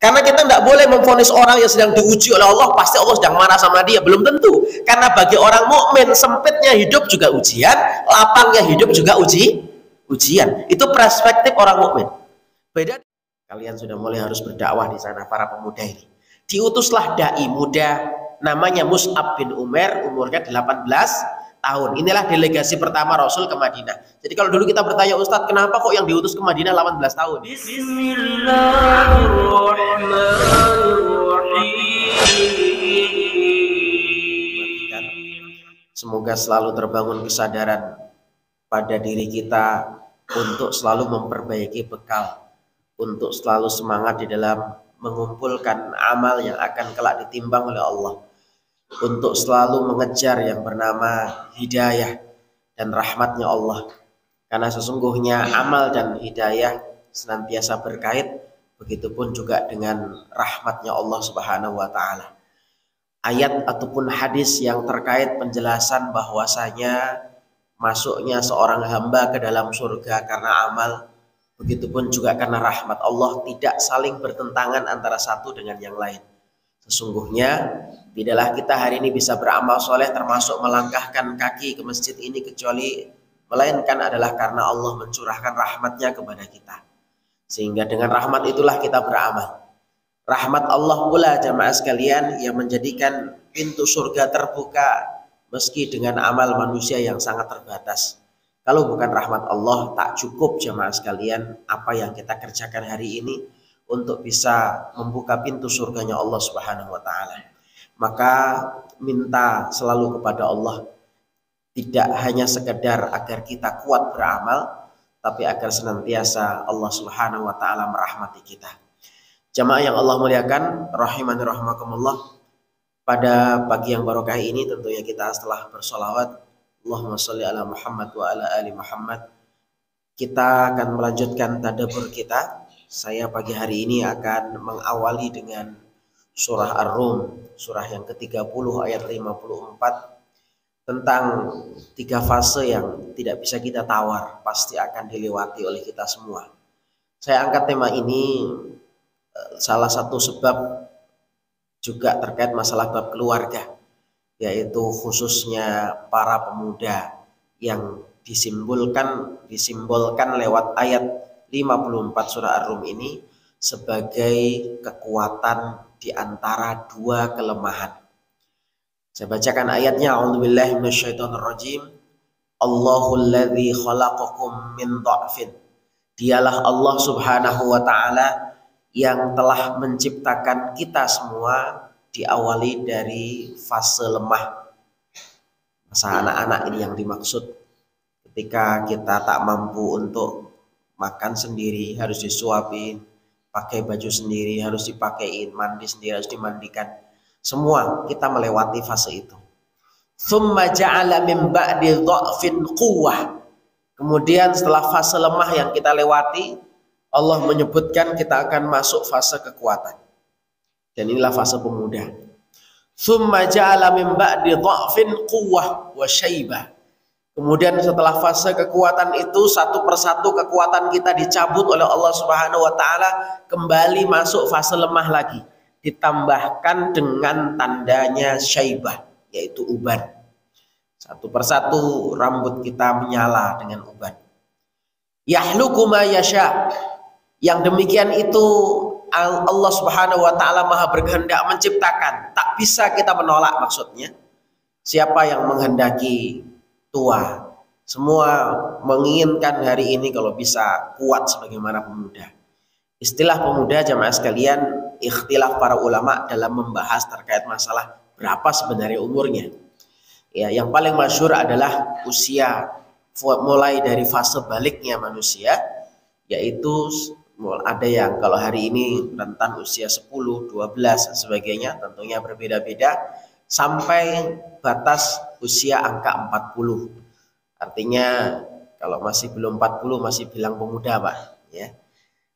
Karena kita tidak boleh memvonis orang yang sedang diuji oleh Allah pasti Allah sedang marah sama dia, belum tentu. Karena bagi orang mukmin sempitnya hidup juga ujian, lapangnya hidup juga ujian. Itu perspektif orang mukmin. Beda. Kalian sudah mulai harus berdakwah di sana, para pemuda ini. Diutuslah dai muda namanya Mus'ab bin Umair, umurnya 18 tahun. Inilah delegasi pertama Rasul ke Madinah. Jadi kalau dulu kita bertanya, Ustadz, kenapa kok yang diutus ke Madinah 18 tahun? Bismillahirrahmanirrahim. Semoga selalu terbangun kesadaran pada diri kita untuk selalu memperbaiki bekal, untuk selalu semangat di dalam mengumpulkan amal yang akan kelak ditimbang oleh Allah, untuk selalu mengejar yang bernama hidayah dan rahmatnya Allah. Karena sesungguhnya amal dan hidayah senantiasa berkait, begitupun juga dengan rahmatnya Allah Subhanahu wa ta'ala. Ayat ataupun hadis yang terkait penjelasan bahwasanya masuknya seorang hamba ke dalam surga karena amal, begitupun juga karena rahmat Allah, tidak saling bertentangan antara satu dengan yang lain. Sesungguhnya tidaklah kita hari ini bisa beramal soleh termasuk melangkahkan kaki ke masjid ini kecuali melainkan adalah karena Allah mencurahkan rahmatnya kepada kita. Sehingga dengan rahmat itulah kita beramal. Rahmat Allah pula jamaah sekalian yang menjadikan pintu surga terbuka meski dengan amal manusia yang sangat terbatas. Kalau bukan rahmat Allah, tak cukup jamaah sekalian apa yang kita kerjakan hari ini untuk bisa membuka pintu surganya Allah Subhanahu wa ta'ala. Maka minta selalu kepada Allah, tidak hanya sekedar agar kita kuat beramal, tapi agar senantiasa Allah Subhanahu wa ta'ala merahmati kita. Jamaah yang Allah muliakan, rahimani rahimakumullah, pada pagi yang barokah ini tentunya kita setelah bersolawat Allahumma sholli ala Muhammad wa ala ali Muhammad, kita akan melanjutkan tadabbur kita. Saya pagi hari ini akan mengawali dengan surah Ar-Rum, surah yang ke-30 ayat 54, tentang 3 fase yang tidak bisa kita tawar, pasti akan dilewati oleh kita semua. Saya angkat tema ini salah satu sebab juga terkait masalah bab keluarga, yaitu khususnya para pemuda yang disimbolkan lewat ayat 54 surah Ar-Rum ini sebagai kekuatan di antara 2 kelemahan. Saya bacakan ayatnya. A'udzubillahi minasyaitonirrajim. Allahul ladzi khalaqakum min dha'fin. Dialah Allah Subhanahu wa ta'ala yang telah menciptakan kita semua diawali dari fase lemah. Masa anak-anak ini yang dimaksud, ketika kita tak mampu untuk makan sendiri, harus disuapin, pakai baju sendiri, harus dipakein, mandi sendiri, harus dimandikan. Semua kita melewati fase itu. Tsumma ja'ala min ba'di dha'fin quwwah. Kemudian setelah fase lemah yang kita lewati, Allah menyebutkan kita akan masuk fase kekuatan. Dan inilah fase pemuda. Tsumma ja'ala min ba'di dha'fin quwwah wa syaibah. Kemudian setelah fase kekuatan itu, satu persatu kekuatan kita dicabut oleh Allah Subhanahu wa ta'ala, kembali masuk fase lemah lagi, ditambahkan dengan tandanya syaibah, yaitu uban. Satu persatu rambut kita menyala dengan uban. Yahluku ma yasha. Yang demikian itu Allah Subhanahu wa ta'ala maha berkehendak menciptakan, tak bisa kita menolak. Maksudnya siapa yang menghendaki tua, semua menginginkan hari ini kalau bisa kuat sebagaimana pemuda. Istilah pemuda jamaah sekalian, ikhtilaf para ulama dalam membahas terkait masalah berapa sebenarnya umurnya. Ya, yang paling masyhur adalah usia mulai dari fase baliknya manusia, yaitu ada yang kalau hari ini rentan usia 10, 12 dan sebagainya, tentunya berbeda-beda, sampai batas usia angka 40. Artinya kalau masih belum 40 masih bilang pemuda, Pak, ya.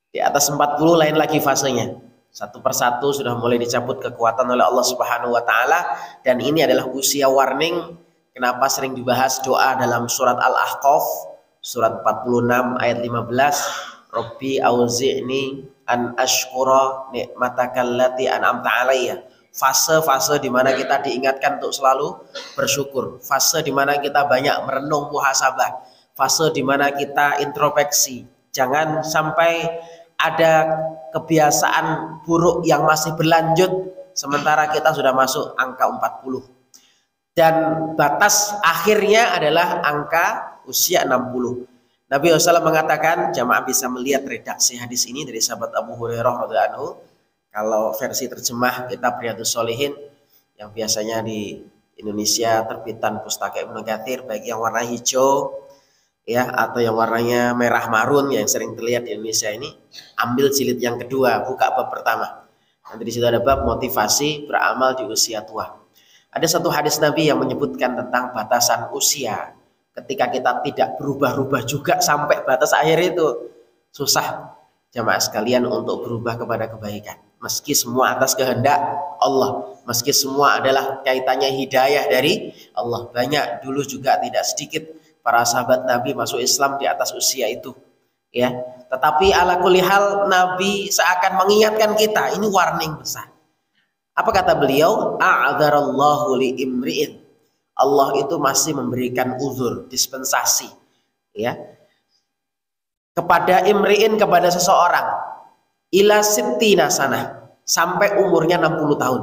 Di atas 40 lain lagi fasenya. Satu persatu sudah mulai dicabut kekuatan oleh Allah Subhanahu wa ta'ala. Dan ini adalah usia warning. Kenapa sering dibahas doa dalam surat Al-Ahqaf, surat 46 ayat 15. Rabbi auzi'ni an ashkura nikmatakal lati an'amta alayya. Fase-fase di mana kita diingatkan untuk selalu bersyukur, fase di mana kita banyak merenung muhasabah, fase di mana kita introspeksi. Jangan sampai ada kebiasaan buruk yang masih berlanjut sementara kita sudah masuk angka 40. Dan batas akhirnya adalah angka usia 60. Nabi SAW mengatakan, jamaah bisa melihat redaksi hadis ini dari sahabat Abu Hurairah radhiyallahu anhu. Kalau versi terjemah kitab Riyadhus Shalihin yang biasanya di Indonesia terbitan Pustaka Ibnu Katsir, baik yang warna hijau ya atau yang warnanya merah marun yang sering terlihat di Indonesia ini, ambil jilid yang kedua, buka bab pertama. Nanti di situ ada bab motivasi beramal di usia tua. Ada satu hadis Nabi yang menyebutkan tentang batasan usia. Ketika kita tidak berubah-ubah juga sampai batas akhir itu, susah jamaah sekalian untuk berubah kepada kebaikan. Meski semua atas kehendak Allah, meski semua adalah kaitannya hidayah dari Allah. Banyak dulu juga tidak sedikit para sahabat Nabi masuk Islam di atas usia itu, ya. Tetapi ala kulli hal Nabi seakan mengingatkan kita, ini warning besar. Apa kata beliau? A'dzarallahu li imri'in. Allah itu masih memberikan uzur, dispensasi, ya, kepada imri'in, kepada seseorang, ila sittina sanah, sampai umurnya 60 tahun.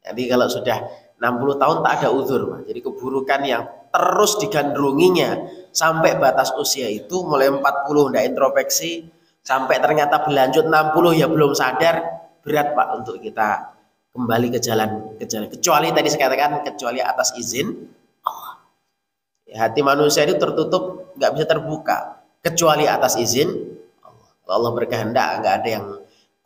Jadi kalau sudah 60 tahun tak ada uzur. Jadi keburukan yang terus digandrunginya sampai batas usia itu, mulai 40 tidak introspeksi, sampai ternyata berlanjut 60 ya belum sadar, berat Pak untuk kita kembali ke jalan. Kecuali tadi saya katakan, kecuali atas izin Allah. Ya, hati manusia itu tertutup, nggak bisa terbuka kecuali atas izin Allah. Kalau Allah berkehendak, nggak ada yang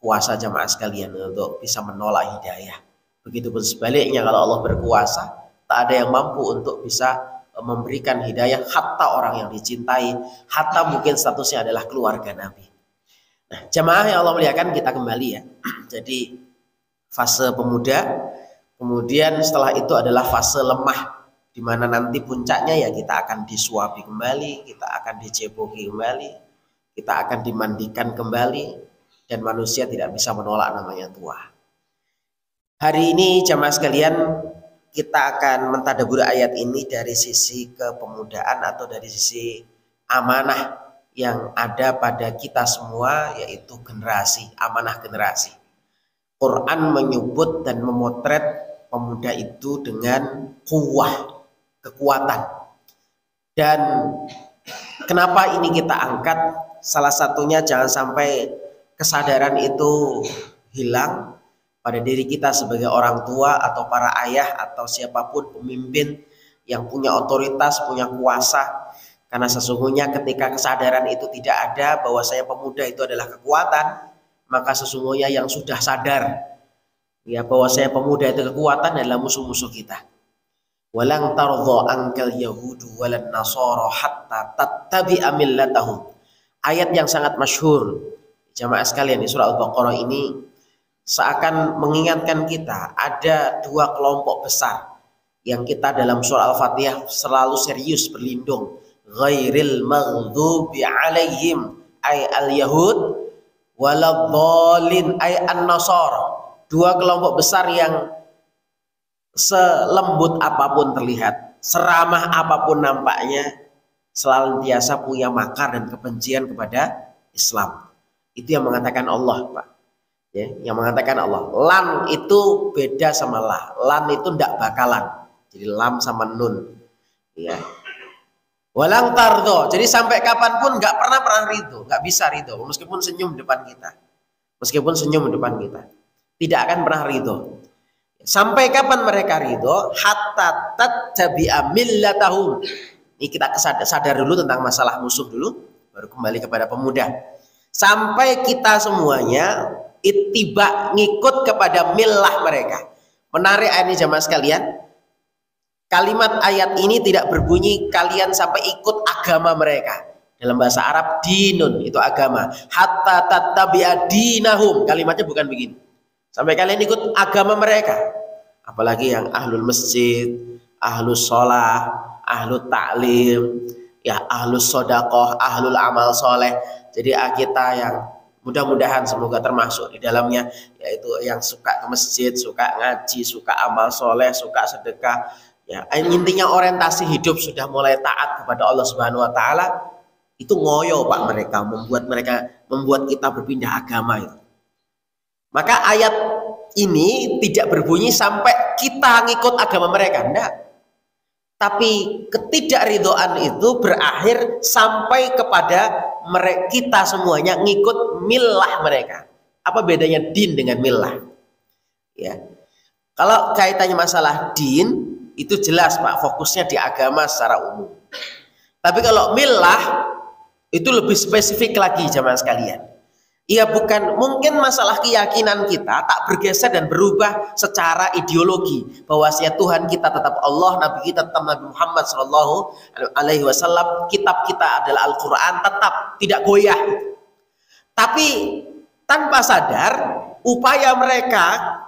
kuasa jamaah sekalian untuk bisa menolak hidayah. Begitupun sebaliknya, kalau Allah berkuasa, tak ada yang mampu untuk bisa memberikan hidayah hatta orang yang dicintai, hatta mungkin statusnya adalah keluarga Nabi. Nah, jamaah yang Allah muliakan, kita kembali ya. Jadi fase pemuda, kemudian setelah itu adalah fase lemah, di mana nanti puncaknya ya kita akan disuapi kembali, kita akan diceboki kembali, kita akan dimandikan kembali, dan manusia tidak bisa menolak namanya tua. Hari ini jamaah sekalian, kita akan mentadabbur ayat ini dari sisi kepemudaan atau dari sisi amanah yang ada pada kita semua, yaitu generasi, amanah generasi. Quran menyebut dan memotret pemuda itu dengan kuwah, kekuatan. Dan kenapa ini kita angkat? Salah satunya jangan sampai kesadaran itu hilang pada diri kita sebagai orang tua atau para ayah atau siapapun pemimpin yang punya otoritas, punya kuasa. Karena sesungguhnya ketika kesadaran itu tidak ada bahwa saya pemuda itu adalah kekuatan, maka sesungguhnya yang sudah sadar ya bahwa saya pemuda itu kekuatan adalah musuh-musuh kita. Walang tardha ankal yahudu walan nasara hatta tattabi'a millatahum. Ayat yang sangat masyhur jamaah sekalian di surah Al-Baqarah ini seakan mengingatkan kita ada dua kelompok besar yang kita dalam surah Al-Fatihah selalu serius berlindung. Ghairil maghdubi alaihim ay al-yahud waladhdallin ay an-nasara. Dua kelompok besar yang selembut apapun terlihat, seramah apapun nampaknya, senantiasa punya makar dan kebencian kepada Islam. Itu yang mengatakan Allah, Pak. Ya, yang mengatakan Allah. Lan itu beda sama lah. Lan itu ndak bakalan. Jadi lam sama nun. Ya. Walang tardo. Jadi sampai kapanpun nggak pernah ridho, nggak bisa ridho. Meskipun senyum depan kita, meskipun senyum depan kita, tidak akan pernah ridho. Sampai kapan mereka ridho? Hatta tattabi'a millatahum. Ini kita sadar dulu tentang masalah musuh dulu, baru kembali kepada pemuda. Sampai kita semuanya ittiba, ngikut kepada millah mereka. Menarik ayat ini jamaah sekalian. Kalimat ayat ini tidak berbunyi kalian sampai ikut agama mereka. Dalam bahasa Arab dinun itu agama. Hatta tattabi'a dinahum. Kalimatnya bukan begini. Sampai kalian ikut agama mereka. Apalagi yang ahlul masjid, ahlus sholah, ahlul ta'lim, ya ahlus sodaqoh, ahlul amal soleh. Jadi kita yang Mudah-mudahan semoga termasuk di dalamnya, yaitu yang suka ke masjid, suka ngaji, suka amal soleh, suka sedekah. Ya, intinya orientasi hidup sudah mulai taat kepada Allah Subhanahu Wa Taala. Itu ngoyo Pak mereka membuat kita berpindah agama itu. Maka ayat ini tidak berbunyi sampai kita ngikut agama mereka, enggak. Tapi ketidakridhoan itu berakhir sampai kepada kita semuanya ngikut millah mereka. Apa bedanya din dengan millah? Ya. Kalau kaitannya masalah din itu jelas Pak, fokusnya di agama secara umum. Tapi kalau millah itu lebih spesifik lagi jamaah sekalian. Iya, bukan mungkin masalah keyakinan kita tak bergeser dan berubah secara ideologi, bahwasanya Tuhan kita tetap Allah, Nabi kita tetap Nabi Muhammad Shallallahu Alaihi Wasallam, kitab kita adalah Al-Quran, tetap tidak goyah. Tapi tanpa sadar upaya mereka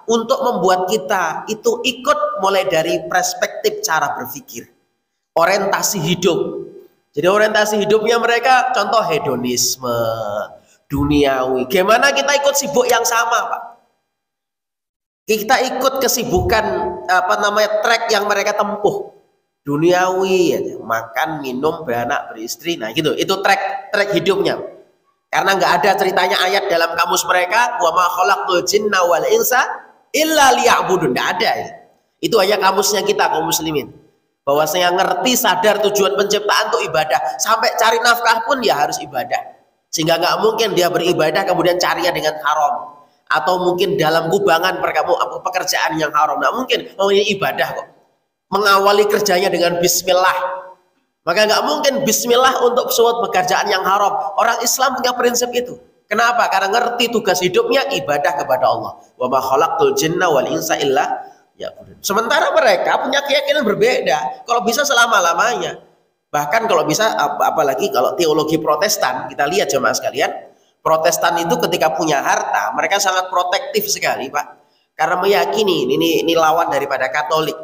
untuk membuat kita itu ikut mulai dari perspektif cara berpikir, orientasi hidup. Jadi orientasi hidupnya mereka contoh hedonisme, duniawi. Gimana kita ikut sibuk yang sama Pak? Kita ikut kesibukan track yang mereka tempuh, duniawi, makan, minum, beranak, beristri. Nah gitu, itu track hidupnya. Karena nggak ada ceritanya ayat dalam kamus mereka, wa ma khalaqtul jinna wal insa illa liya'budun. Nggak ada ya. Itu hanya kamusnya kita kaum muslimin. Bahwasanya ngerti sadar tujuan penciptaan itu ibadah. Sampai cari nafkah pun ya harus ibadah. Sehingga nggak mungkin dia beribadah kemudian carinya dengan haram. Atau mungkin dalam kubangan pekerjaan yang haram. Nggak mungkin, maunya ibadah kok. Mengawali kerjanya dengan bismillah. Maka nggak mungkin bismillah untuk suatu pekerjaan yang haram. Orang Islam punya prinsip itu. Kenapa? Karena ngerti tugas hidupnya ibadah kepada Allah. Wa ma khalaqtul jinna wal insa illa ya'budun. Sementara mereka punya keyakinan berbeda. Kalau bisa selama-lamanya. Bahkan kalau bisa, apalagi kalau teologi Protestan, kita lihat jemaah sekalian, Protestan itu ketika punya harta, mereka sangat protektif sekali Pak. Karena meyakini ini lawan daripada Katolik.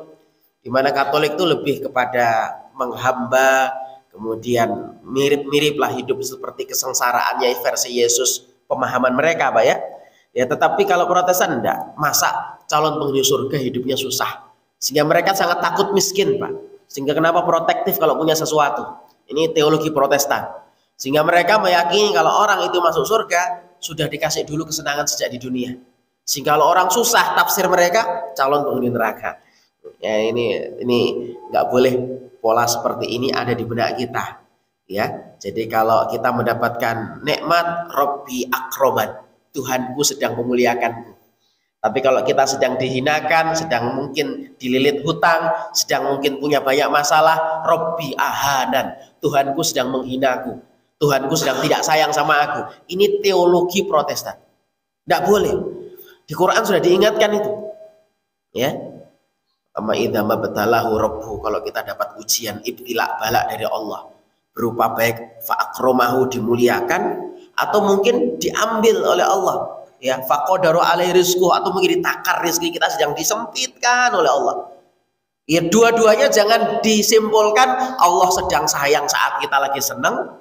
Di mana Katolik itu lebih kepada menghamba, kemudian mirip-mirip lah hidup seperti kesengsaraannya versi Yesus, pemahaman mereka Pak ya. Ya tetapi kalau Protestan enggak, masa calon penghuni surga hidupnya susah. Sehingga mereka sangat takut miskin Pak. Sehingga kenapa protektif kalau punya sesuatu. Ini teologi Protestan. Sehingga mereka meyakini kalau orang itu masuk surga sudah dikasih dulu kesenangan sejak di dunia. Sehingga kalau orang susah, tafsir mereka calon penghuni neraka. Ya ini nggak boleh pola seperti ini ada di benak kita. Ya, jadi kalau kita mendapatkan nikmat Robbi akroman, Tuhanku sedang memuliakanku. Tapi kalau kita sedang dihinakan, sedang mungkin dililit hutang, sedang mungkin punya banyak masalah, Robbi ahanan, Tuhanku sedang menghinaku, Tuhanku sedang tidak sayang sama aku. Ini teologi Protestan. Tidak boleh. Di Quran sudah diingatkan itu. Ya. Amma idza mabtalahu rabbuhu, kalau kita dapat ujian ibtila balak dari Allah berupa baik fa'akromahu dimuliakan atau mungkin diambil oleh Allah. Ya, faqadaru alaihi rizquh atau mungkin ditakar rezeki kita sedang disempitkan oleh Allah. Ya, dua-duanya jangan disimpulkan Allah sedang sayang saat kita lagi senang,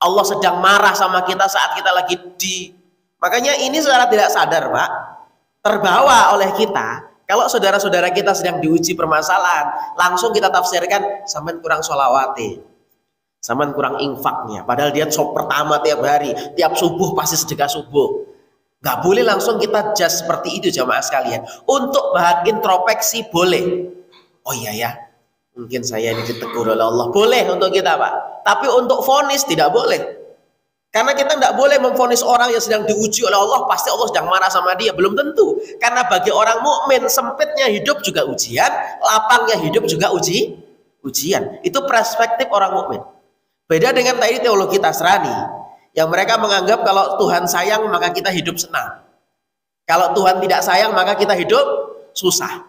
Allah sedang marah sama kita saat kita lagi Makanya ini secara tidak sadar, Pak, terbawa oleh kita. Kalau saudara-saudara kita sedang diuji permasalahan, langsung kita tafsirkan sampean kurang sholawati, sampean kurang infaknya. Padahal dia pertama tiap hari, tiap subuh pasti sedekah subuh. Gak boleh langsung kita judge seperti itu jamaah sekalian. Untuk bahan introspeksi boleh. Oh iya ya, mungkin saya ini ditegur oleh Allah. Boleh untuk kita Pak. Tapi untuk vonis tidak boleh. Karena kita tidak boleh memvonis orang yang sedang diuji oleh Allah, pasti Allah sedang marah sama dia. Belum tentu. Karena bagi orang mukmin sempitnya hidup juga ujian, lapangnya hidup juga ujian. Itu perspektif orang mukmin. Beda dengan tadi teologi Nasrani, yang mereka menganggap kalau Tuhan sayang maka kita hidup senang. Kalau Tuhan tidak sayang maka kita hidup susah.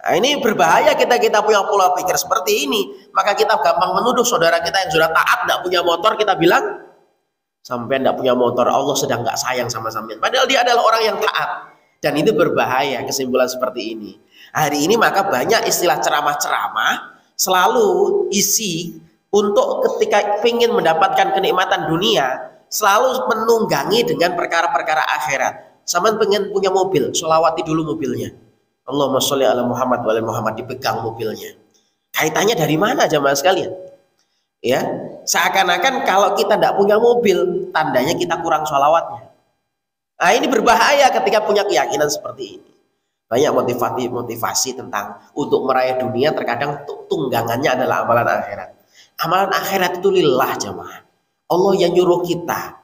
Nah, ini berbahaya kita punya pola pikir seperti ini. Maka kita gampang menuduh saudara kita yang sudah taat tidak punya motor, kita bilang sampai tidak punya motor, Allah sedang nggak sayang sama sampean. Padahal dia adalah orang yang taat. Dan itu berbahaya kesimpulan seperti ini. Hari ini maka banyak istilah ceramah-ceramah selalu isi untuk ketika ingin mendapatkan kenikmatan dunia, selalu menunggangi dengan perkara-perkara akhirat. Sama pengen punya mobil, sholawati dulu mobilnya. Allahumma sholli ala Muhammad wa ala Muhammad, dipegang mobilnya. Kaitannya dari mana jamaah sekalian? Ya, seakan-akan kalau kita tidak punya mobil, tandanya kita kurang sholawatnya. Nah, ini berbahaya ketika punya keyakinan seperti ini. Banyak motivasi tentang untuk meraih dunia, terkadang tunggangannya adalah amalan akhirat. Amalan akhirat itu lillah jamaah. Allah yang nyuruh kita.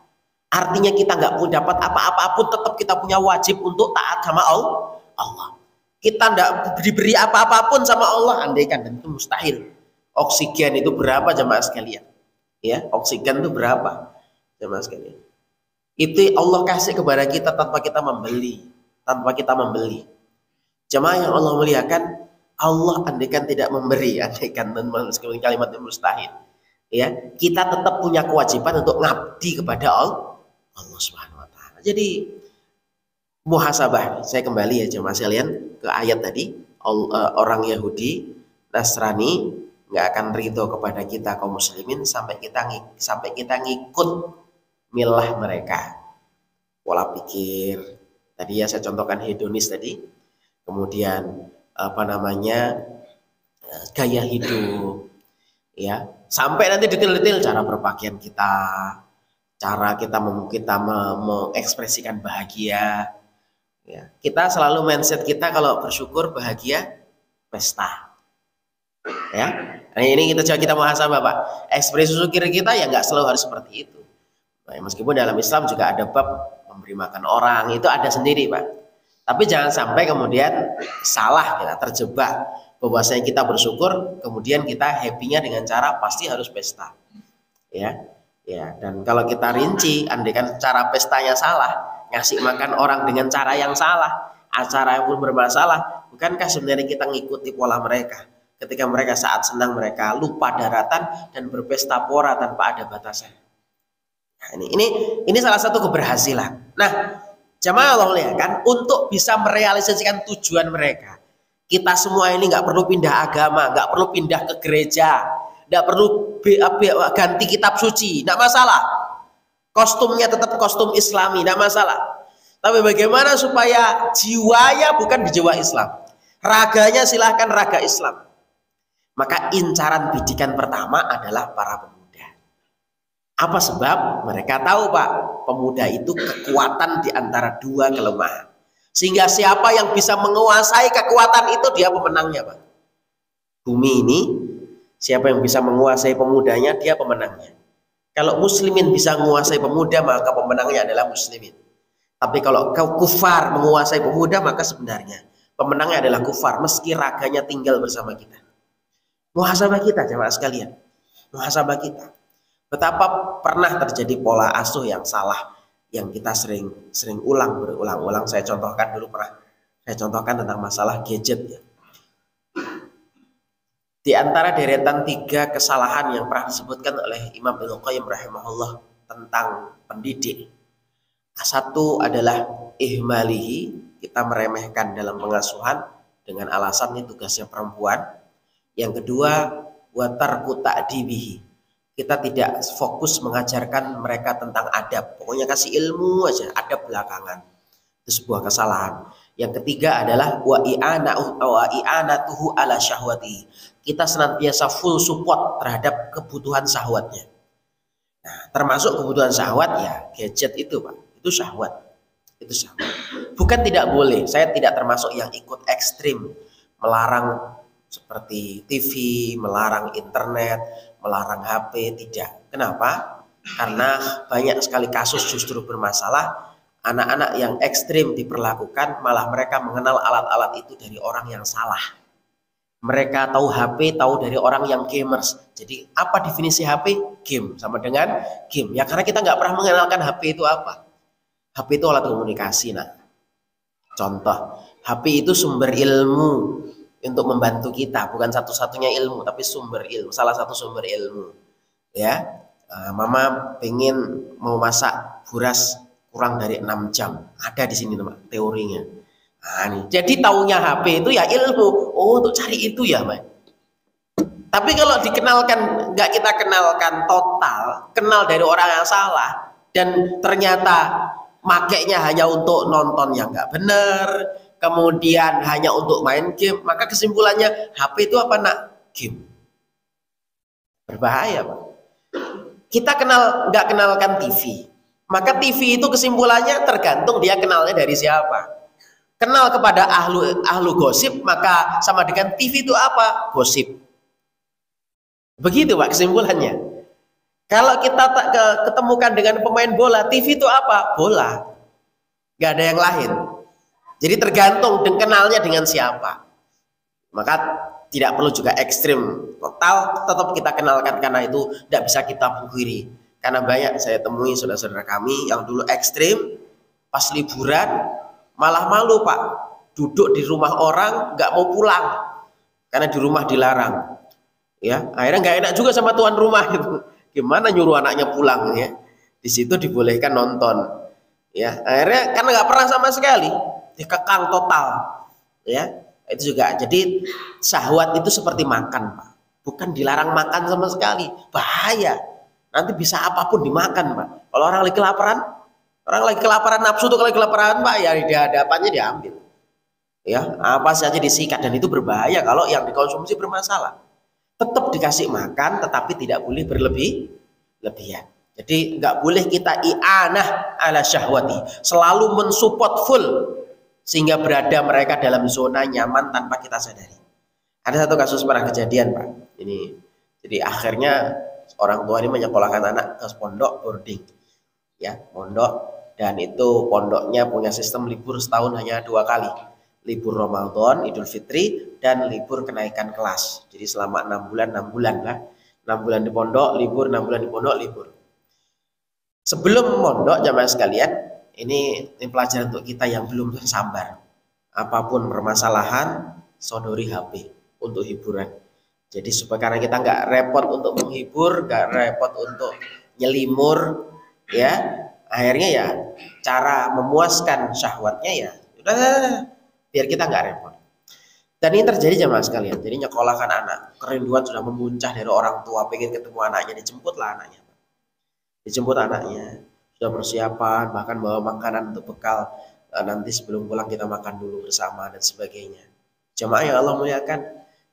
Artinya kita nggak pun dapat apa-apa pun, tetap kita punya wajib untuk taat sama Allah. Kita nggak diberi apa-apa pun sama Allah, andaikan, dan itu mustahil. Oksigen itu berapa jamaah sekalian? Ya, oksigen itu berapa jamaah sekalian? Itu Allah kasih kepada kita tanpa kita membeli, Jemaah yang Allah muliakan, Allah andaikan tidak memberi, andaikan dan kalimat yang mustahil, ya, kita tetap punya kewajiban untuk ngabdi kepada Allah Subhanahu wa taala. Jadi muhasabah, saya kembali ya jemaah sekalian ke ayat tadi, orang Yahudi, Nasrani nggak akan ridho kepada kita kaum muslimin sampai kita ngikut milah mereka. Pola pikir tadi ya saya contohkan hedonis tadi, kemudian gaya hidup, ya, sampai nanti detail-detail cara berpakaian kita, cara kita mengekspresikan bahagia, ya. Kita selalu mindset kita kalau bersyukur bahagia pesta, ya. Nah, ini kita muhasabah Pak, ekspresi syukur kita ya nggak selalu harus seperti itu. Nah, meskipun dalam Islam juga ada bab memberi makan orang, itu ada sendiri Pak. Tapi jangan sampai kemudian salah, kita terjebak bahwasanya kita bersyukur kemudian kita happy-nya dengan cara pasti harus pesta, ya. Dan kalau kita rinci, andaikan cara pestanya salah, ngasih makan orang dengan cara yang salah, acara yang pun bermasalah, bukankah sebenarnya kita ngikuti pola mereka? Ketika mereka saat senang mereka lupa daratan dan berpesta pora tanpa ada batasan. Nah, ini salah satu keberhasilan. Nah, jamaah Allah muliakan, untuk bisa merealisasikan tujuan mereka, kita semua ini nggak perlu pindah agama, nggak perlu pindah ke gereja, nggak perlu ganti kitab suci, nggak masalah. Kostumnya tetap kostum Islami, nggak masalah. Tapi bagaimana supaya jiwanya bukan di jiwa Islam, raganya silahkan raga Islam. Maka incaran bidikan pertama adalah para pemuda. Apa sebab? Mereka tahu Pak, pemuda itu kekuatan di antara dua kelemahan. Sehingga siapa yang bisa menguasai kekuatan itu, dia pemenangnya Pak. Bumi ini, siapa yang bisa menguasai pemudanya, dia pemenangnya. Kalau muslimin bisa menguasai pemuda, maka pemenangnya adalah muslimin. Tapi kalau kufar menguasai pemuda, maka sebenarnya pemenangnya adalah kufar, meski raganya tinggal bersama kita. Muhasabah kita jemaah sekalian, muhasabah kita. Betapa pernah terjadi pola asuh yang salah, yang kita sering berulang-ulang. Saya contohkan tentang masalah gadget ya. Di antara deretan 3 kesalahan yang pernah disebutkan oleh Imam Ibnu Qayyim rahimahullah tentang pendidik. Satu adalah ihmalihi, kita meremehkan dalam pengasuhan dengan alasan ini tugasnya perempuan. Yang kedua, watarku ta'dibihi, kita tidak fokus mengajarkan mereka tentang adab, pokoknya kasih ilmu aja, adab belakangan. Itu sebuah kesalahan. Yang ketiga adalah wa i'anatuhu ala syahwati, kita senantiasa full support terhadap kebutuhan syahwatnya. Nah, termasuk kebutuhan syahwat ya gadget itu Pak, itu syahwat. Bukan tidak boleh, saya tidak termasuk yang ikut ekstrim melarang seperti TV, melarang internet, melarang HP, tidak. Kenapa? Karena banyak sekali kasus justru bermasalah, anak-anak yang ekstrim diperlakukan, malah mereka mengenal alat-alat itu dari orang yang salah. Mereka tahu HP, tahu dari orang yang gamers. Jadi apa definisi HP? Game, sama dengan game. Ya karena kita nggak pernah mengenalkan HP itu apa. HP itu alat komunikasi. Nah, contoh, HP itu sumber ilmu untuk membantu kita, bukan satu-satunya ilmu, tapi sumber ilmu, salah satu sumber ilmu. Ya, Mama pengen mau masak buras kurang dari 6 jam, ada di sini teman teorinya. Nah, nih. Jadi taunya HP itu ya ilmu. Oh, untuk cari itu ya, Mbak. Tapi kalau dikenalkan, nggak kita kenalkan total, kenal dari orang yang salah, dan ternyata makainya hanya untuk nonton yang nggak benar, kemudian hanya untuk main game, maka kesimpulannya HP itu apa nak? Game. Berbahaya Pak. Kita nggak kenalkan TV, maka TV itu kesimpulannya tergantung dia kenalnya dari siapa. Kenal kepada ahlu gosip, maka sama dengan TV itu apa? Gosip. Begitu Pak kesimpulannya. Kalau kita ketemukan dengan pemain bola, TV itu apa? Bola. Gak ada yang lain. Jadi tergantung kenalnya dengan siapa. Maka tidak perlu juga ekstrim total, tetap kita kenalkan, karena itu tidak bisa kita pungkiri. Karena banyak saya temui saudara-saudara kami yang dulu ekstrim, pas liburan malah malu Pak, duduk di rumah orang nggak mau pulang karena di rumah dilarang. Ya, akhirnya nggak enak juga sama tuan rumah gitu. Gimana nyuruh anaknya pulang ya? Di situ dibolehkan nonton. Ya, akhirnya karena nggak pernah sama sekali, dikekang total. Ya. Itu juga, jadi syahwat itu seperti makan Pak, bukan dilarang makan sama sekali, bahaya, nanti bisa apapun dimakan Pak. Kalau orang lagi kelaparan nafsu tuh, kalau kelaparan Pak ya di hadapannya diambil, ya apa saja disikat, dan itu berbahaya kalau yang dikonsumsi bermasalah. Tetap dikasih makan, tetapi tidak boleh berlebihan. Jadi nggak boleh kita i'anah ala syahwati, selalu mensupport full sehingga berada mereka dalam zona nyaman tanpa kita sadari. Ada satu kasus pernah kejadian Pak. Ini jadi akhirnya orang tua ini menyekolahkan anak ke pondok boarding, ya pondok, dan itu pondoknya punya sistem libur setahun hanya 2 kali, libur Ramadan, Idul Fitri, dan libur kenaikan kelas. Jadi selama 6 bulan lah, 6 bulan di pondok libur, 6 bulan di pondok libur. Sebelum pondok jamaah sekalian, ini pelajaran untuk kita yang belum tersambar. Apapun permasalahan, sodori HP untuk hiburan. Jadi supaya karena kita nggak repot untuk menghibur, nggak repot untuk nyelimur, ya akhirnya ya cara memuaskan syahwatnya ya udah, biar kita nggak repot. Dan ini terjadi jamaah sekalian. Jadi nyekolahkan anak, kerinduan sudah memuncah dari orang tua, pengen ketemu anaknya, dijemputlah anaknya. Dijemput anaknya. Sudah persiapan, bahkan bawa makanan untuk bekal, nanti sebelum pulang kita makan dulu bersama dan sebagainya. Jemaah yang Allah muliakan,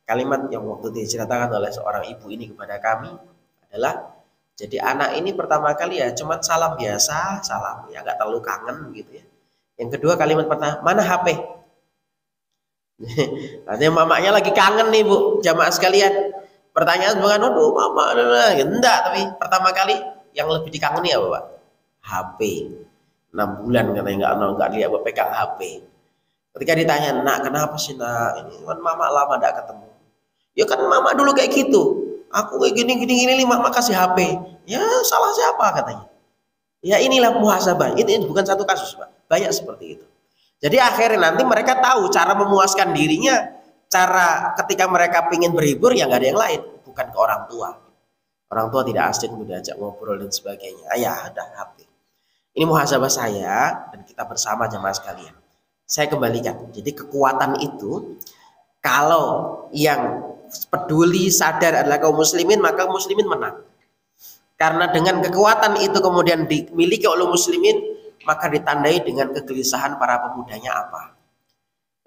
kalimat yang waktu itu diceritakan oleh seorang ibu ini kepada kami adalah, jadi anak ini pertama kali ya cuma salam biasa, salam ya nggak terlalu kangen gitu ya. Yang kedua kalimat pertama, mana HP? Artinya mamanya lagi kangen nih Bu, jamaah sekalian. Pertanyaan bukan, aduh mama, enggak, tapi pertama kali yang lebih dikangeni apa Pak? HP. 6 bulan katanya nggak lihat pegang HP. Ketika ditanya, nak kenapa sih nak, ini kan mama lama tidak ketemu. Ya kan mama dulu kayak gitu, aku kayak gini mama kasih HP. Ya salah siapa katanya. Ya inilah muhasabah. Ini bukan satu kasus Pak, banyak seperti itu. Jadi akhirnya nanti mereka tahu cara memuaskan dirinya, cara ketika mereka ingin berhibur ya nggak ada yang lain, bukan ke orang tua. Orang tua tidak asik untuk diajak ngobrol dan sebagainya. Ayah ada HP. Ini muhasabah saya dan kita bersama jemaah sekalian. Saya kembalikan. Jadi kekuatan itu, kalau yang peduli sadar adalah kaum muslimin, maka kaum muslimin menang. Karena dengan kekuatan itu kemudian dimiliki oleh muslimin, maka ditandai dengan kegelisahan para pemudanya apa?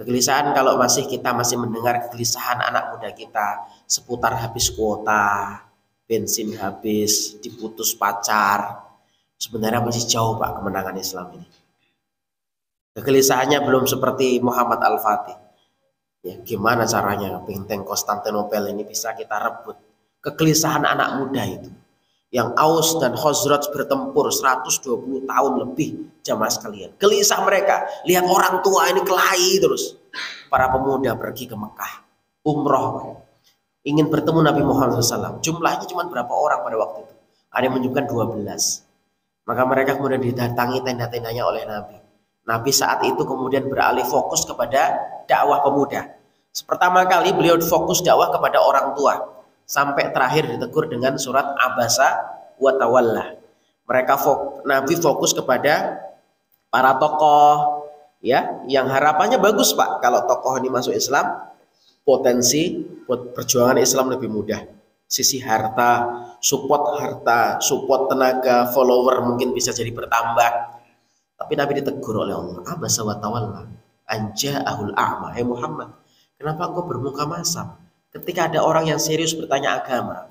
Kegelisahan kalau kita masih mendengar kegelisahan anak muda kita seputar habis kuota, bensin habis, diputus pacar. Sebenarnya masih jauh Pak kemenangan Islam ini. Kegelisahannya belum seperti Muhammad Al-Fatih. Ya, gimana caranya benteng Konstantinopel ini bisa kita rebut? Kegelisahan anak muda itu. Yang Aus dan Khazraj bertempur 120 tahun lebih jamaah sekalian. Gelisah mereka, lihat orang tua ini kelahi terus. Para pemuda pergi ke Mekah, umroh, ingin bertemu Nabi Muhammad SAW. Jumlahnya cuma berapa orang pada waktu itu? Ada yang menunjukkan 12. Maka mereka kemudian didatangi tenda-tendanya oleh Nabi. Nabi saat itu kemudian beralih fokus kepada dakwah pemuda. Pertama kali beliau fokus dakwah kepada orang tua, sampai terakhir ditegur dengan surat Abasa wa Tawalla. Nabi fokus kepada para tokoh, ya, yang harapannya bagus Pak. Kalau tokoh ini masuk Islam, potensi perjuangan Islam lebih mudah. sisi harta, support tenaga, follower mungkin bisa jadi bertambah. Tapi Nabi ditegur oleh Allah, abasa wa tawalla anja'ahul a'ma. Hai Muhammad, kenapa engkau bermuka masam ketika ada orang yang serius bertanya agama?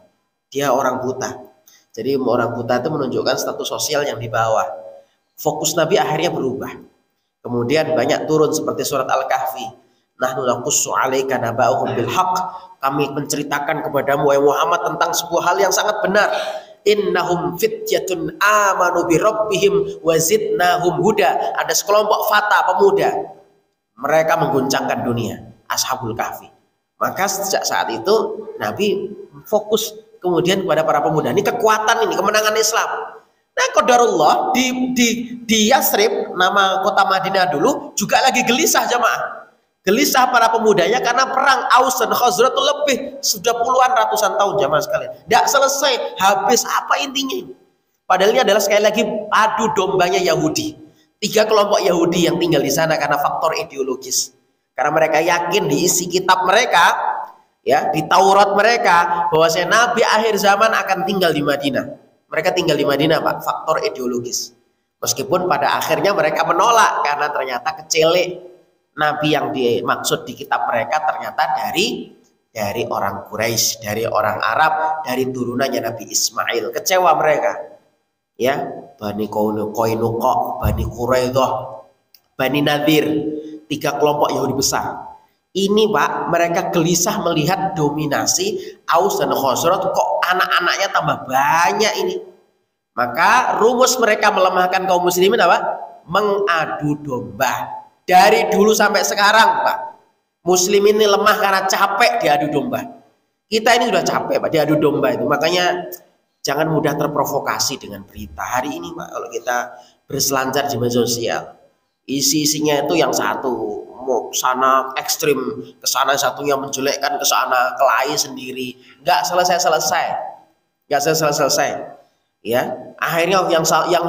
Dia orang buta. Jadi orang buta itu menunjukkan status sosial yang di bawah. Fokus Nabi akhirnya berubah. Kemudian banyak turun seperti surat Al-Kahfi. Nahnu naqussu 'alaika naba'ahum bil haqq. Kami menceritakan kepadamu wahai Muhammad tentang sebuah hal yang sangat benar. Innahum fityatun amanu bi rabbihim wa zidnahum huda. Ada sekelompok fata pemuda. Mereka mengguncangkan dunia, Ashabul Kahfi. Maka sejak saat itu Nabi fokus kemudian kepada para pemuda. Ini kekuatan, ini kemenangan Islam. Nah, qadarullah di Yasrib, nama kota Madinah dulu, juga lagi gelisah jamaah. Gelisah para pemudanya karena perang Aus dan Khazraj itu lebih sudah puluhan ratusan tahun jamaah sekalian. Tidak selesai, habis apa intinya? Padahal ini adalah sekali lagi adu dombanya Yahudi. 3 kelompok Yahudi yang tinggal di sana karena faktor ideologis. Karena mereka yakin di isi kitab mereka, ya, di Taurat mereka, bahwasanya Nabi akhir zaman akan tinggal di Madinah. Mereka tinggal di Madinah, Pak, faktor ideologis. Meskipun pada akhirnya mereka menolak karena ternyata kecelek Nabi yang dimaksud di kitab mereka ternyata dari orang Quraisy, dari orang Arab, dari turunannya Nabi Ismail. Kecewa mereka. Ya, Bani Qainuqa, Bani Quraidah, Bani Nadir, 3 kelompok Yahudi besar. Ini Pak, mereka gelisah melihat dominasi Aus dan Khazraj, kok anak-anaknya tambah banyak ini. Maka rumus mereka melemahkan kaum muslimin apa? Mengadu domba. Dari dulu sampai sekarang Pak, muslimin ini lemah karena capek diadu domba. Kita ini sudah capek Pak diadu domba itu. Makanya jangan mudah terprovokasi dengan berita. Hari ini Pak, kalau kita berselancar di media sosial, isi-isinya itu yang satu mau sana ekstrim, ke sana satunya menjelekkan ke sana, kelahi sendiri, nggak selesai. Ya, akhirnya yang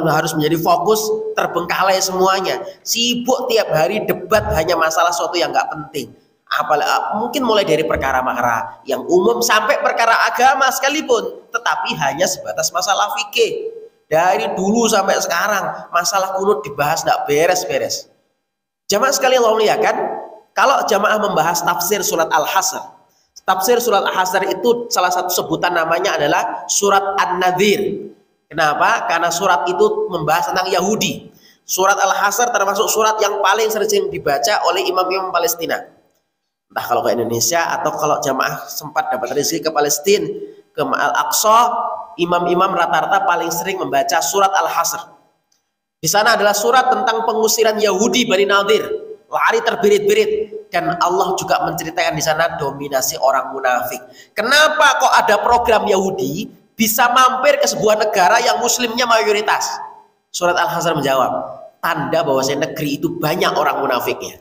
harus menjadi fokus terbengkalai semuanya, sibuk tiap hari debat hanya masalah sesuatu yang nggak penting. Apalagi mungkin mulai dari perkara-perkara yang umum sampai perkara agama sekalipun, tetapi hanya sebatas masalah fikih. Dari dulu sampai sekarang masalah kunut dibahas nggak beres-beres. Jamaah sekalian Allah muliakan, kalau jamaah membahas tafsir surat Al-Hasr, tafsir surat Al-Hasr itu salah satu sebutan namanya adalah surat An-Nadhir. Kenapa? Karena surat itu membahas tentang Yahudi. Surat Al-Hasr termasuk surat yang paling sering dibaca oleh imam-imam Palestina. Entah kalau ke Indonesia atau kalau jamaah sempat dapat rezeki ke Palestina, ke Al-Aqsa, imam-imam rata-rata paling sering membaca surat Al-Hasr. Di sana adalah surat tentang pengusiran Yahudi Bani Nadir, lari terbirit-birit, dan Allah juga menceritakan di sana dominasi orang munafik. Kenapa kok ada program Yahudi bisa mampir ke sebuah negara yang muslimnya mayoritas? Surat Al-Hasr menjawab, tanda bahwasanya negeri itu banyak orang munafiknya.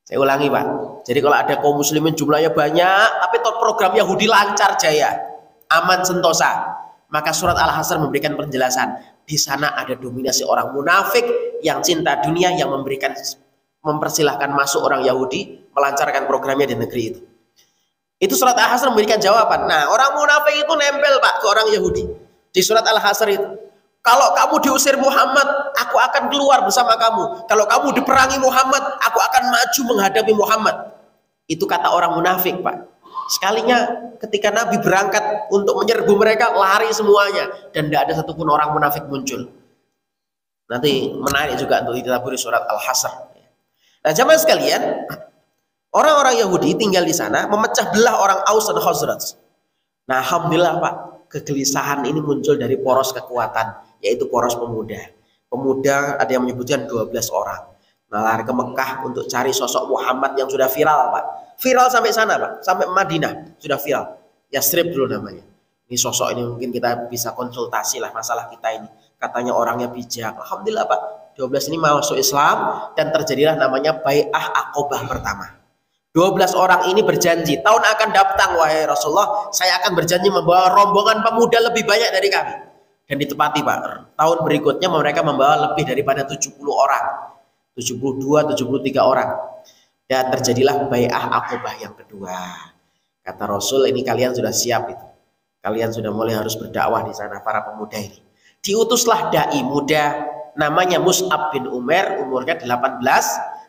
Saya ulangi Pak, jadi kalau ada kaum muslimin jumlahnya banyak, tapi program Yahudi lancar jaya, aman sentosa, maka surat Al-Hasr memberikan penjelasan. Di sana ada dominasi orang munafik yang cinta dunia, yang mempersilahkan masuk orang Yahudi melancarkan programnya di negeri itu. Itu surat Al-Hasr memberikan jawaban. Nah, orang munafik itu nempel Pak ke orang Yahudi. Di surat Al-Hasr itu, kalau kamu diusir Muhammad, aku akan keluar bersama kamu. Kalau kamu diperangi Muhammad, aku akan maju menghadapi Muhammad. Itu kata orang munafik Pak. Sekalinya ketika Nabi berangkat untuk menyerbu mereka, lari semuanya, dan tidak ada satupun orang munafik muncul. Nanti menarik juga untuk ditadaburi surat Al-Hasr. Nah, jamaah sekalian, orang-orang Yahudi tinggal di sana memecah belah orang Aus dan Khazraj. Nah, alhamdulillah Pak, kegelisahan ini muncul dari poros kekuatan, yaitu poros pemuda. Pemuda ada yang menyebutkan 12 orang. Lari ke Mekah untuk cari sosok Muhammad yang sudah viral Pak. Viral sampai sana Pak, sampai Madinah sudah viral. Yasrib dulu namanya. Ini sosok ini mungkin kita bisa konsultasi lah masalah kita ini. Katanya orangnya bijak. Alhamdulillah Pak, 12 ini masuk Islam dan terjadilah namanya Bai'ah Aqobah pertama. 12 orang ini berjanji, tahun akan datang wahai Rasulullah, saya akan berjanji membawa rombongan pemuda lebih banyak dari kami. Dan ditepati Pak, tahun berikutnya mereka membawa lebih daripada 70 orang. 72, 73 orang. Dan terjadilah Bai'ah Aqobah yang kedua. Kata Rasul, ini kalian sudah siap itu. Kalian sudah mulai harus berdakwah di sana, para pemuda ini. Diutuslah dai muda namanya Mus'ab bin Umair, umurnya 18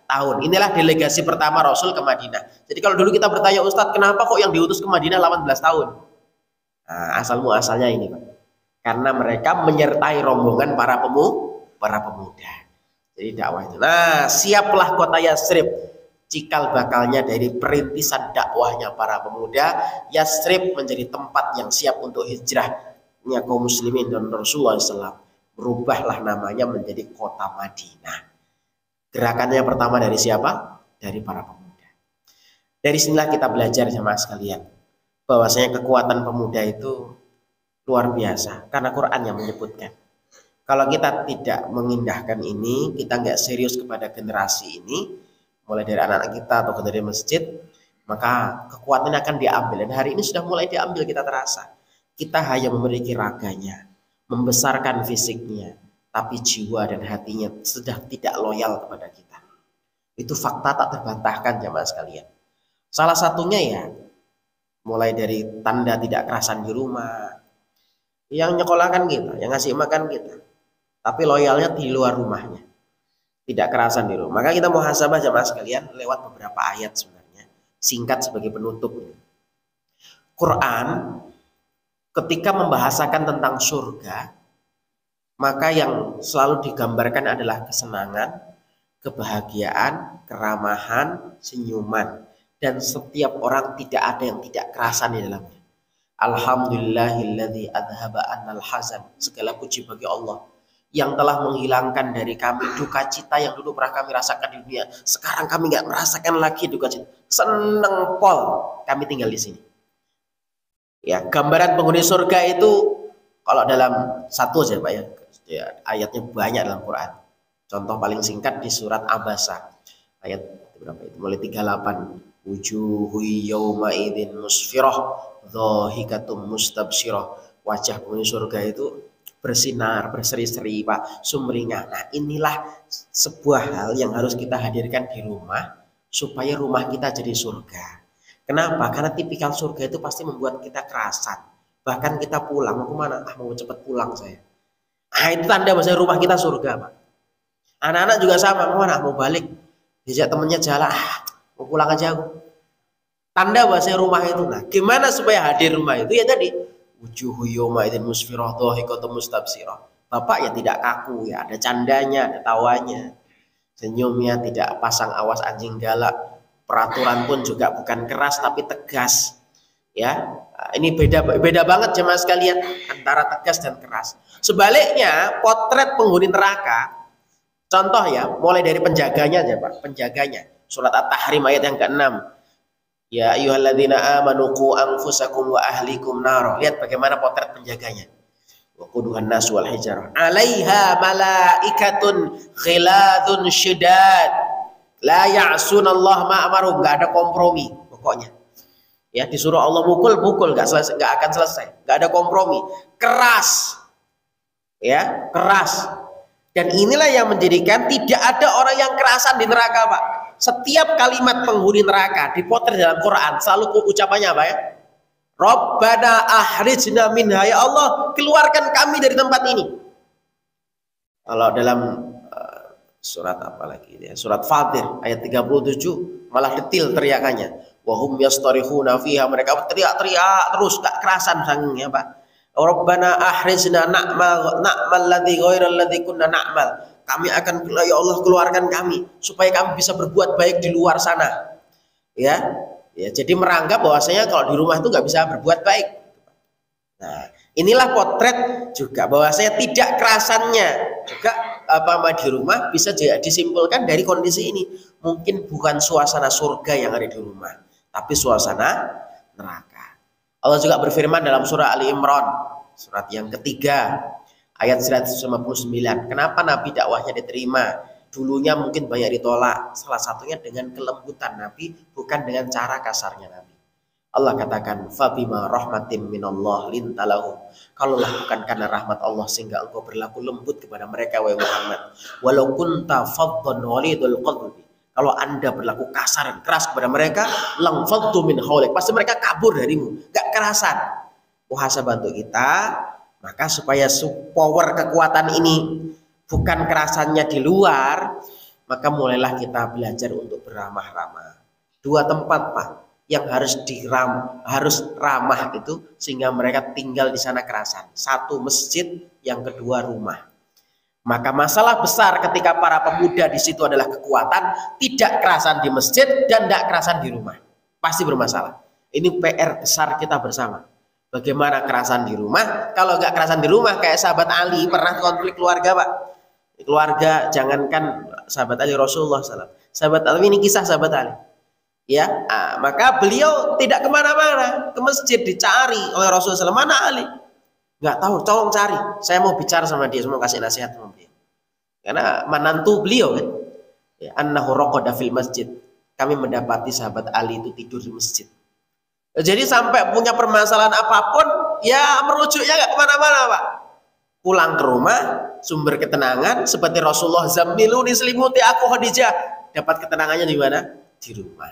tahun. Inilah delegasi pertama Rasul ke Madinah. Jadi kalau dulu kita bertanya, Ustadz, kenapa kok yang diutus ke Madinah 18 tahun? Nah, asal muasalnya ini, Pak. Karena mereka menyertai rombongan para pemuda. Jadi dakwah itu. Nah, siaplah kota Yatsrib, cikal bakalnya dari perintisan dakwahnya para pemuda. Yatsrib menjadi tempat yang siap untuk hijrahnya kaum muslimin dan Rasulullah SAW. Berubahlah namanya menjadi kota Madinah. Gerakannya pertama dari siapa? Dari para pemuda. Dari sinilah kita belajar jemaah sekalian, bahwasanya kekuatan pemuda itu luar biasa, karena Quran yang menyebutkan. Kalau kita tidak mengindahkan ini, kita nggak serius kepada generasi ini, mulai dari anak-anak kita atau dari masjid, maka kekuatannya akan diambil. Dan hari ini sudah mulai diambil, kita terasa. Kita hanya memiliki raganya, membesarkan fisiknya, tapi jiwa dan hatinya sudah tidak loyal kepada kita. Itu fakta tak terbantahkan jemaah sekalian. Salah satunya ya, mulai dari tanda tidak kerasan di rumah, yang nyekolahkan kita, yang ngasih makan kita, tapi loyalnya di luar rumahnya, tidak kerasan di rumah. Maka kita muhasabah jemaah sekalian lewat beberapa ayat sebenarnya, singkat sebagai penutup. Quran ketika membahasakan tentang surga, maka yang selalu digambarkan adalah kesenangan, kebahagiaan, keramahan, senyuman, dan setiap orang tidak ada yang tidak kerasan di dalamnya. Alhamdulillahilladzi adhaba annal hazan. Segala puji bagi Allah yang telah menghilangkan dari kami duka cita yang dulu pernah kami rasakan di dunia. Sekarang kami nggak merasakan lagi duka cita. Seneng pol kami tinggal di sini. Ya, gambaran penghuni surga itu kalau dalam satu aja Pak ya, ayatnya banyak dalam Quran. Contoh paling singkat di surat Abasa ayat berapa itu? Mulai 38. Wujuhu yawma idzin musfirah dhahikatum mustabsyirah. Wajah penghuni surga itu bersinar, berseri-seri Pak, sumringah. Nah, inilah sebuah hal yang harus kita hadirkan di rumah supaya rumah kita jadi surga. Kenapa? Karena tipikal surga itu pasti membuat kita kerasan. Bahkan kita pulang, mau kemana? Mau cepat pulang saya. Nah, itu tanda bahwa rumah kita surga Pak. Anak-anak juga sama, mau mana? Mau balik. Diajak temennya jalan, mau pulang aja aku. Tanda bahwa rumah itu. Nah, gimana supaya hadir rumah itu? Ya tadi, wujuhu yawma idzin musfirah dhahikatum mustabsyirah. Bapak ya tidak kaku ya, ada candanya, ada tawanya. Senyumnya tidak pasang awas anjing galak. Peraturan pun juga bukan keras tapi tegas. Ya, ini beda banget jemaah sekalian antara tegas dan keras. Sebaliknya, potret penghuni neraka, contoh ya, mulai dari penjaganya aja Pak, penjaganya. Surat At-Tahrim ayat yang ke-6. Ya ayyuhalladzina amanu qu anfusakum wa ahlikum nar. Lihat bagaimana potret penjaganya. Wa quduhan nas wal hijarah. 'Alaiha malaikatun ghiladun syidad. La ya'sunallaha ma amaruhum. Enggak ada kompromi pokoknya. Ya, disuruh Allah mukul, enggak akan selesai. Enggak ada kompromi. Keras. Ya, keras. Dan inilah yang menjadikan tidak ada orang yang kerasan di neraka, Pak. Setiap kalimat penghuni neraka dipotret dalam Quran selalu ucapannya apa ya? Rabbana ahrijna minha, ya Allah, keluarkan kami dari tempat ini. Kalau dalam surat apa lagi ya? Surat Fatir ayat 37 malah detil teriakannya. Wahum yastarihuna fiha, mereka teriak-teriak terus gak kerasan sangingnya Pak. Rabbana ahrijna na'mal ladzi ghairal ladzi kunna na'mal. Kami akan, ya Allah, keluarkan kami supaya kami bisa berbuat baik di luar sana. Ya, jadi meranggap bahwasanya kalau di rumah itu nggak bisa berbuat baik. Nah, inilah potret juga bahwasanya tidak kerasannya juga di rumah bisa disimpulkan dari kondisi ini. Mungkin bukan suasana surga yang ada di rumah, tapi suasana neraka. Allah juga berfirman dalam surah Ali Imran, surat yang ketiga, ayat 159. Kenapa Nabi dakwahnya diterima? Dulunya mungkin banyak ditolak. Salah satunya dengan kelembutan Nabi, bukan dengan cara kasarnya Nabi. Allah katakan, "Fabima rahmatim minallah lintalahum." Kalaulah bukan karena rahmat Allah sehingga engkau berlaku lembut kepada mereka, wahai Muhammad. Walau kunta faddan walidul qalbi. Kalau Anda berlaku kasar dan keras kepada mereka, lang faddu min haulik. Pasti mereka kabur darimu, gak kerasan. muhasabah untuk kita, maka supaya power kekuatan ini bukan kerasannya di luar, maka mulailah kita belajar untuk beramah-ramah. Dua tempat Pak yang harus harus ramah itu sehingga mereka tinggal di sana kerasan. Satu masjid, yang kedua rumah. Maka masalah besar ketika para pemuda di situ adalah kekuatan, tidak kerasan di masjid dan tidak kerasan di rumah. Pasti bermasalah. Ini PR besar kita bersama. Bagaimana kerasan di rumah? Kalau nggak kerasan di rumah, kayak sahabat Ali pernah konflik keluarga Pak. Keluarga, jangankan sahabat Ali, Rasulullah SAW. Sahabat Ali ini kisah sahabat Ali. Ya, maka beliau tidak kemana-mana, ke masjid dicari oleh Rasulullah SAW. Mana Ali? Nggak tahu, tolong cari. Saya mau bicara sama dia, saya mau kasih nasihat sama dia. Karena menantu beliau kan, ya, annahu raqada fil masjid. Kami mendapati sahabat Ali itu tidur di masjid. Jadi sampai punya permasalahan apapun, ya merujuknya nggak kemana-mana Pak. Pulang ke rumah, sumber ketenangan seperti Rasulullah, zammiluni, selimuti aku Khadijah. Dapat ketenangannya di mana? Di rumah.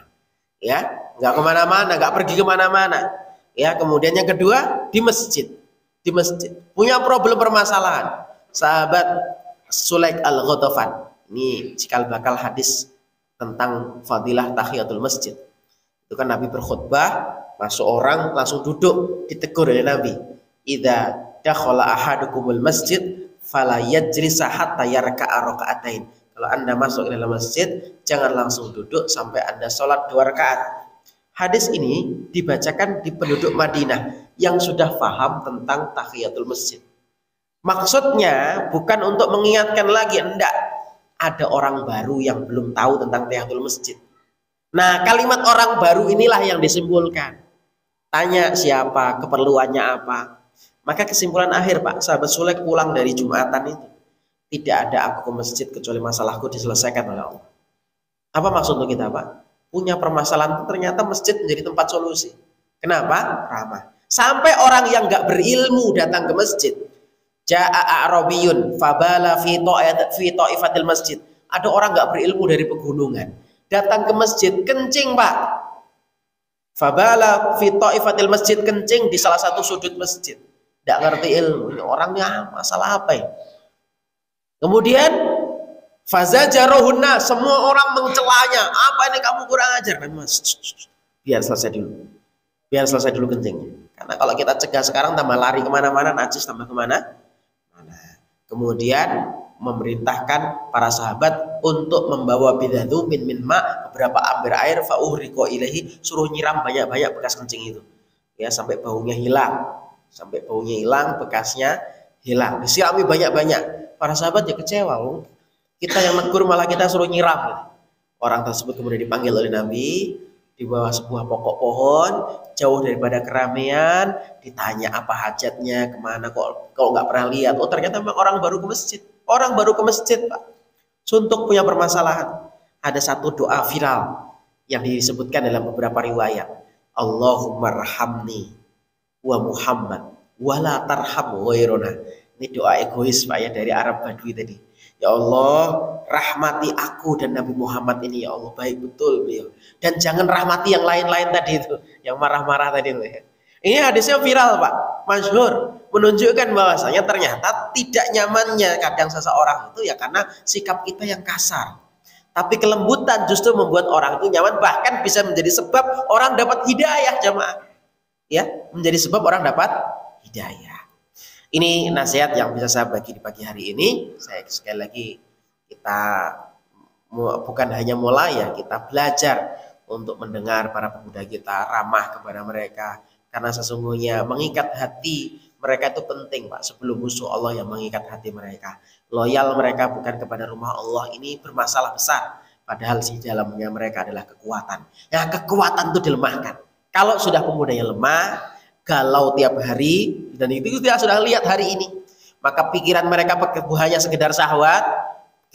Ya, nggak kemana-mana, nggak pergi kemana-mana. Ya, kemudian yang kedua di masjid. Di masjid punya problem permasalahan. Sahabat Sulaik Al-Ghatafan, ini cikal bakal hadis tentang fadilah tahiyatul masjid. Itu kan Nabi berkhutbah, masuk orang langsung duduk, ditegur oleh Nabi. Idza dakhala ahadukumul masjid fala yajlisa hatta yarka'a raka'atain. Kalau Anda masuk ke dalam masjid, jangan langsung duduk sampai Anda sholat 2 rakaat. Hadis ini dibacakan di penduduk Madinah yang sudah paham tentang tahiyatul masjid. Maksudnya bukan untuk mengingatkan lagi, enggak. Ada orang baru yang belum tahu tentang tahiyatul masjid. Nah, kalimat orang baru inilah yang disimpulkan. Tanya siapa, keperluannya apa. Maka kesimpulan akhir Pak, sahabat Sulaik pulang dari Jumatan itu, tidak ada aku ke masjid kecuali masalahku diselesaikan oleh Allah. Apa maksud untuk kita Pak? Punya permasalahan, ternyata masjid menjadi tempat solusi. Kenapa? Ramah. Sampai orang yang nggak berilmu datang ke masjid. Ja'a a'rabiyun fabala fi ta'ifatil masjid. Ada orang nggak berilmu dari pegunungan, datang ke masjid, kencing Pak. Fabala fi ta'ifatil masjid, kencing di salah satu sudut masjid. Nggak ngerti ilmu. Ini orangnya masalah apa ya? Kemudian fazajarohunna, semua orang mencelanya. Apa ini kamu kurang ajar? Biar selesai dulu. Biar selesai dulu kencingnya. Karena kalau kita cegah sekarang tambah lari kemana-mana, najis tambah kemana? Kemudian memerintahkan para sahabat untuk membawa bidadu min ma, beberapa ampere air, fa'uhriko ilahi, suruh nyiram banyak-banyak bekas kencing itu. Ya, sampai baunya hilang. Sampai baunya hilang, bekasnya hilang. Disirami banyak-banyak. Para sahabat ya kecewa. Kita yang negur malah kita suruh nyiram. Orang tersebut kemudian dipanggil oleh Nabi di bawah sebuah pokok pohon, jauh daripada keramaian, ditanya apa hajatnya, kemana, kok nggak pernah lihat. Oh ternyata memang orang baru ke masjid. Orang baru ke masjid Pak. Suntuk punya permasalahan. Ada satu doa viral yang disebutkan dalam beberapa riwayat. Allahumma rahamni wa Muhammad wala tarham ghairona. Ini doa egois Pak ya, dari Arab Badui tadi. Ya Allah, rahmati aku dan Nabi Muhammad ini ya Allah, baik betul beliau. Dan jangan rahmati yang lain-lain tadi itu, yang marah-marah tadi itu ya. Ini hadisnya viral Pak, masyhur, menunjukkan bahwasanya ternyata tidak nyamannya kadang seseorang itu ya karena sikap kita yang kasar. Tapi kelembutan justru membuat orang itu nyaman, bahkan bisa menjadi sebab orang dapat hidayah jamaah. Ya, menjadi sebab orang dapat hidayah. Ini nasihat yang bisa saya bagi di pagi hari ini. Saya sekali lagi, kita bukan hanya mulai ya, kita belajar untuk mendengar para pemuda kita, ramah kepada mereka. Karena sesungguhnya mengikat hati mereka itu penting Pak. Sebelum musuh Allah yang mengikat hati mereka. Loyal mereka bukan kepada rumah Allah ini bermasalah besar. Padahal di dalamnya mereka adalah kekuatan. Ya, kekuatan itu dilemahkan. Kalau sudah pemudanya lemah, galau tiap hari, dan itu kita sudah lihat hari ini, maka pikiran mereka hanya sekedar syahwat,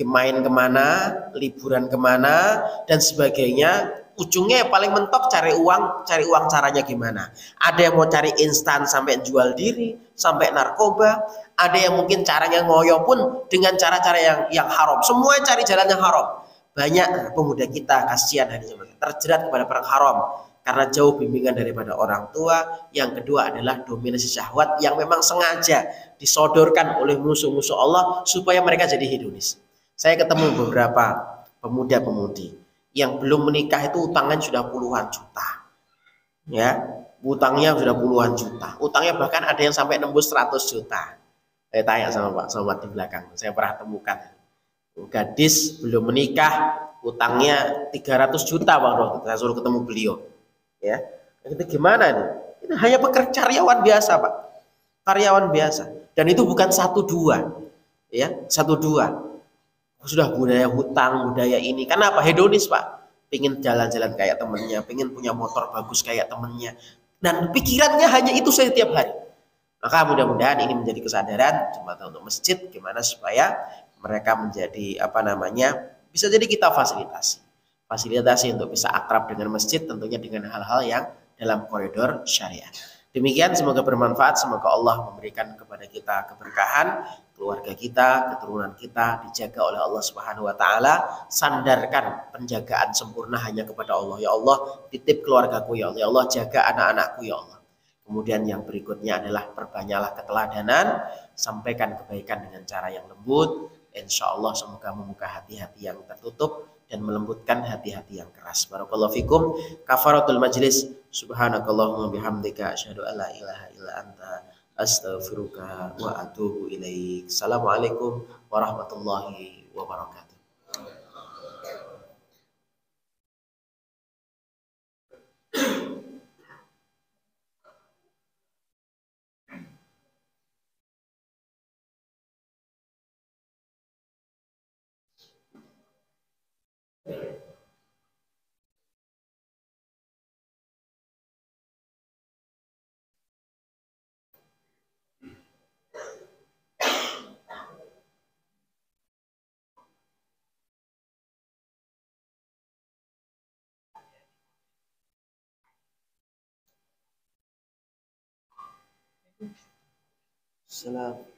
main kemana, liburan kemana, dan sebagainya. Ujungnya paling mentok cari uang caranya gimana. Ada yang mau cari instan sampai jual diri, sampai narkoba. Ada yang mungkin caranya ngoyo pun dengan cara-cara yang haram. Semua cari jalan yang haram. Banyak pemuda kita kasihan hari ini terjerat kepada perang haram. karena jauh bimbingan daripada orang tua. Yang kedua adalah dominasi syahwat yang memang sengaja disodorkan oleh musuh-musuh Allah supaya mereka jadi hedonis. Saya ketemu beberapa pemuda-pemudi yang belum menikah itu utangnya sudah puluhan juta. Ya, utangnya sudah puluhan juta. Utangnya bahkan ada yang sampai nembus 100 juta. Saya tanya sama Pak Somad di belakang, saya pernah temukan. Gadis belum menikah, utangnya 300 juta waktu itu. Saya suruh ketemu beliau. Ya, itu gimana nih? Itu hanya pekerja karyawan biasa, Pak. Karyawan biasa. Dan itu bukan satu dua. Ya, satu dua. Sudah budaya hutang, budaya ini. Kenapa? Hedonis, Pak. Pengen jalan-jalan kayak temennya, pengen punya motor bagus kayak temennya. Dan pikirannya hanya itu setiap hari. Maka mudah-mudahan ini menjadi kesadaran jemaah untuk masjid gimana supaya mereka menjadi bisa jadi kita fasilitasi untuk bisa akrab dengan masjid, tentunya dengan hal-hal yang dalam koridor syariat. Demikian, semoga bermanfaat, semoga Allah memberikan kepada kita keberkahan, keluarga kita, keturunan kita dijaga oleh Allah Subhanahu wa taala. Sandarkan penjagaan sempurna hanya kepada Allah. Ya Allah, titip keluargaku ya Allah. Ya Allah, jaga anak-anakku ya Allah. Kemudian yang berikutnya adalah perbanyaklah keteladanan, sampaikan kebaikan dengan cara yang lembut. Insya Allah semoga membuka hati-hati yang tertutup dan melembutkan hati-hati yang keras. Barakallahu fikum. Kafaratul majlis. Subhanakallahumma bihamdika asyhadu an la ilaha illa anta astaghfiruka wa atubu ilaik. Assalamualaikum warahmatullahi wabarakatuh. Salam.